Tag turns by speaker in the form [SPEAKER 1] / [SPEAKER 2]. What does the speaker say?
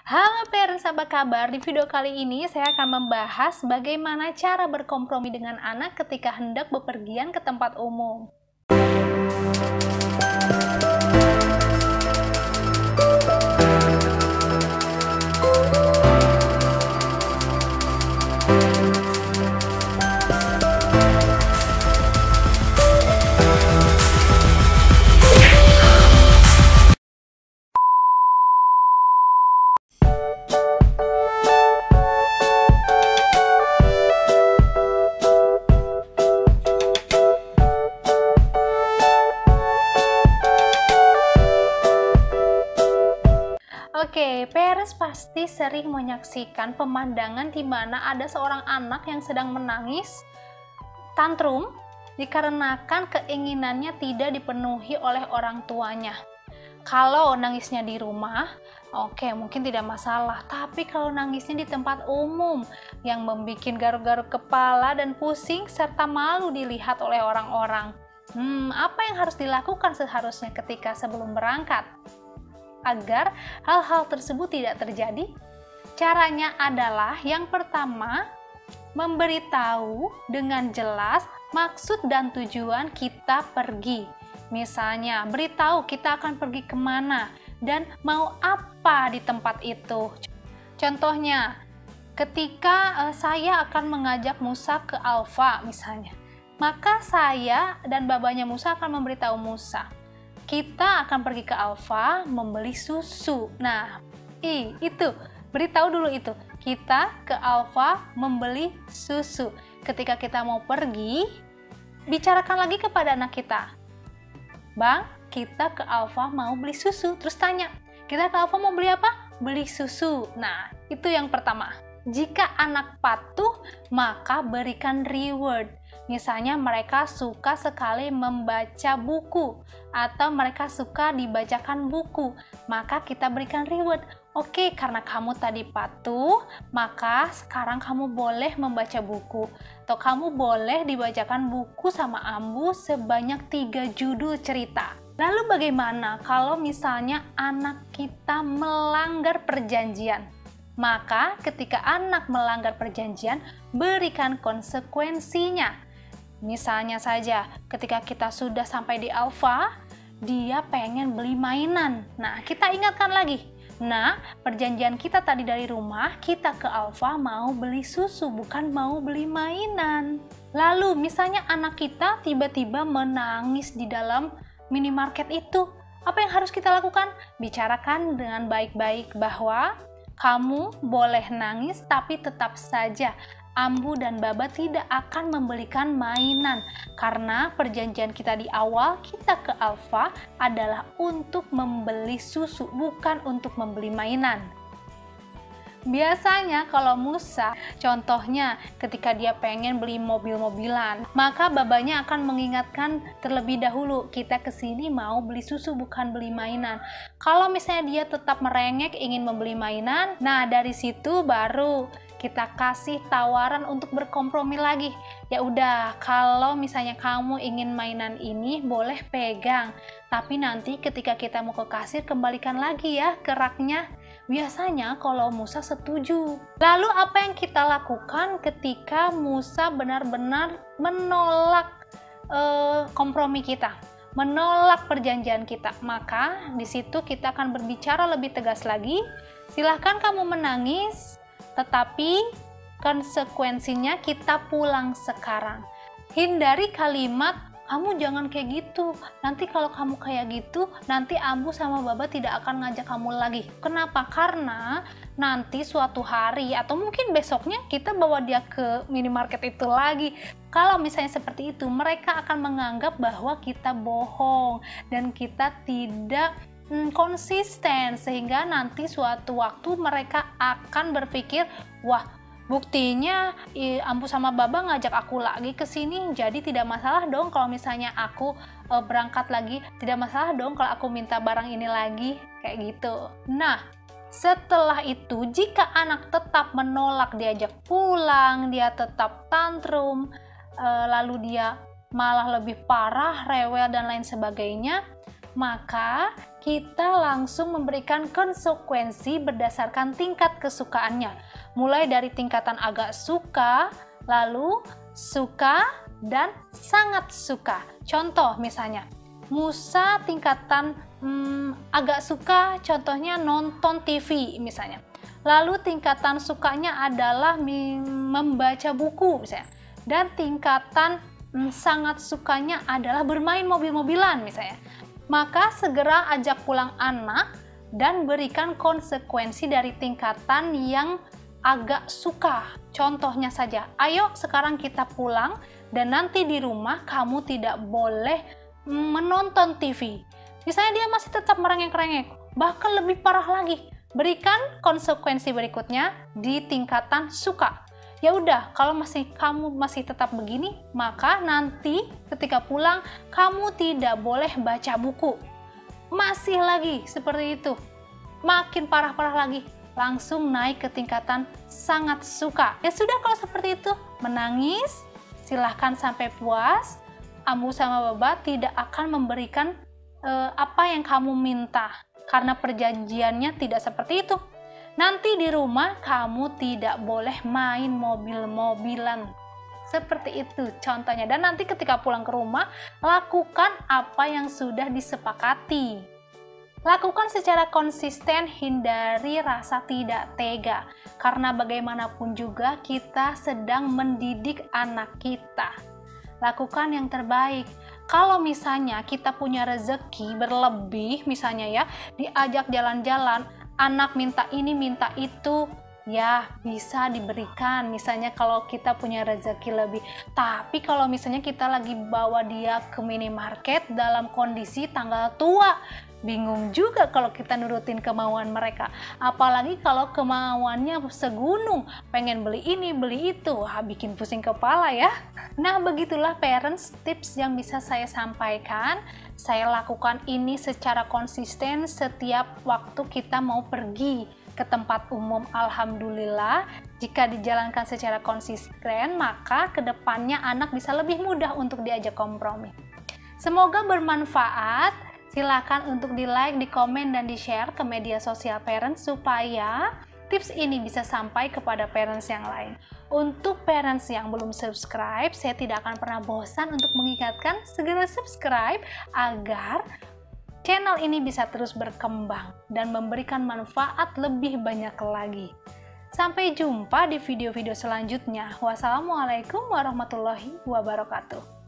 [SPEAKER 1] Halo parents, apa kabar? Di video kali ini saya akan membahas bagaimana cara berkompromi dengan anak ketika hendak bepergian ke tempat umum. Oke, parents pasti sering menyaksikan pemandangan di mana ada seorang anak yang sedang menangis, tantrum, dikarenakan keinginannya tidak dipenuhi oleh orang tuanya. Kalau nangisnya di rumah, oke, mungkin tidak masalah. Tapi kalau nangisnya di tempat umum, yang membuat garuk-garuk kepala dan pusing, serta malu dilihat oleh orang-orang. Apa yang harus dilakukan seharusnya ketika sebelum berangkat? Agar hal-hal tersebut tidak terjadi, caranya adalah yang pertama, memberitahu dengan jelas maksud dan tujuan kita pergi. Misalnya, beritahu kita akan pergi kemana dan mau apa di tempat itu. Contohnya, ketika saya akan mengajak Musa ke Alfa misalnya, maka saya dan babanya Musa akan memberitahu Musa, kita akan pergi ke Alfa membeli susu. Nah, itu, beritahu dulu itu. Kita ke Alfa membeli susu. Ketika kita mau pergi, bicarakan lagi kepada anak kita. Bang, kita ke Alfa mau beli susu. Terus tanya, kita ke Alfa mau beli apa? Beli susu. Nah, itu yang pertama. Jika anak patuh, maka berikan reward. Misalnya mereka suka sekali membaca buku atau mereka suka dibacakan buku, maka kita berikan reward. Oke, karena kamu tadi patuh, maka sekarang kamu boleh membaca buku atau kamu boleh dibacakan buku sama Ambu sebanyak 3 judul cerita. Lalu bagaimana kalau misalnya anak kita melanggar perjanjian? Maka ketika anak melanggar perjanjian, berikan konsekuensinya. Misalnya saja, ketika kita sudah sampai di Alfa, dia pengen beli mainan. Nah, kita ingatkan lagi. Nah, perjanjian kita tadi dari rumah, kita ke Alfa mau beli susu, bukan mau beli mainan. Lalu, misalnya anak kita tiba-tiba menangis di dalam minimarket itu. Apa yang harus kita lakukan? Bicarakan dengan baik-baik bahwa kamu boleh nangis, tapi tetap saja Ambu dan Baba tidak akan membelikan mainan karena perjanjian kita di awal kita ke Alfa adalah untuk membeli susu, bukan untuk membeli mainan. Biasanya kalau Musa, contohnya ketika dia pengen beli mobil-mobilan, maka babanya akan mengingatkan terlebih dahulu, kita kesini mau beli susu bukan beli mainan. Kalau misalnya dia tetap merengek ingin membeli mainan, nah dari situ baru kita kasih tawaran untuk berkompromi lagi. Ya udah, kalau misalnya kamu ingin mainan ini boleh pegang, tapi nanti ketika kita mau ke kasir kembalikan lagi ya ke raknya. Biasanya kalau Musa setuju. Lalu apa yang kita lakukan ketika Musa benar-benar menolak kompromi kita, menolak perjanjian kita? Maka di situ kita akan berbicara lebih tegas lagi. Silahkan kamu menangis, tetapi konsekuensinya kita pulang sekarang. Hindari kalimat, kamu jangan kayak gitu, nanti kalau kamu kayak gitu, nanti Ambu sama Baba tidak akan ngajak kamu lagi. Kenapa? Karena nanti suatu hari atau mungkin besoknya kita bawa dia ke minimarket itu lagi. Kalau misalnya seperti itu, mereka akan menganggap bahwa kita bohong dan kita tidak konsisten, sehingga nanti suatu waktu mereka akan berpikir, wah, buktinya Ambu sama Baba ngajak aku lagi ke sini, jadi tidak masalah dong kalau misalnya aku berangkat lagi, tidak masalah dong kalau aku minta barang ini lagi, kayak gitu. Nah, setelah itu jika anak tetap menolak diajak pulang, dia tetap tantrum, lalu dia malah lebih parah, rewel dan lain sebagainya, maka kita langsung memberikan konsekuensi berdasarkan tingkat kesukaannya. Mulai dari tingkatan agak suka, lalu suka, dan sangat suka. Contoh misalnya, Musa tingkatan agak suka, contohnya nonton TV misalnya. Lalu tingkatan sukanya adalah membaca buku misalnya. Dan tingkatan sangat sukanya adalah bermain mobil-mobilan misalnya. Maka segera ajak pulang anak dan berikan konsekuensi dari tingkatan yang agak suka. Contohnya saja, ayo sekarang kita pulang dan nanti di rumah kamu tidak boleh menonton TV. Misalnya dia masih tetap merengek-rengek, bahkan lebih parah lagi. Berikan konsekuensi berikutnya di tingkatan suka. Ya udah, kalau kamu masih tetap begini, maka nanti ketika pulang kamu tidak boleh baca buku. Masih lagi seperti itu, makin parah-parah lagi, langsung naik ke tingkatan sangat suka. Ya sudah, kalau seperti itu menangis, silahkan sampai puas. Ambu sama Baba tidak akan memberikan apa yang kamu minta, karena perjanjiannya tidak seperti itu. Nanti di rumah kamu tidak boleh main mobil-mobilan. Seperti itu contohnya. Dan nanti ketika pulang ke rumah, lakukan apa yang sudah disepakati. Lakukan secara konsisten, hindari rasa tidak tega. Karena bagaimanapun juga kita sedang mendidik anak kita. Lakukan yang terbaik. Kalau misalnya kita punya rezeki berlebih, misalnya ya, diajak jalan-jalan, anak minta ini, minta itu, ya bisa diberikan. Misalnya kalau kita punya rezeki lebih. Tapi kalau misalnya kita lagi bawa dia ke minimarket dalam kondisi tanggal tua, bingung juga kalau kita nurutin kemauan mereka. Apalagi kalau kemauannya segunung, pengen beli ini, beli itu, wah bikin pusing kepala ya. Nah, begitulah parents tips yang bisa saya sampaikan. Saya lakukan ini secara konsisten setiap waktu kita mau pergi ke tempat umum. Alhamdulillah, jika dijalankan secara konsisten, maka kedepannya anak bisa lebih mudah untuk diajak kompromi. Semoga bermanfaat. Silakan untuk di-like, di-komen, dan di-share ke media sosial parents supaya tips ini bisa sampai kepada parents yang lain. Untuk parents yang belum subscribe, saya tidak akan pernah bosan untuk mengingatkan segera subscribe agar channel ini bisa terus berkembang dan memberikan manfaat lebih banyak lagi. Sampai jumpa di video-video selanjutnya. Wassalamualaikum warahmatullahi wabarakatuh.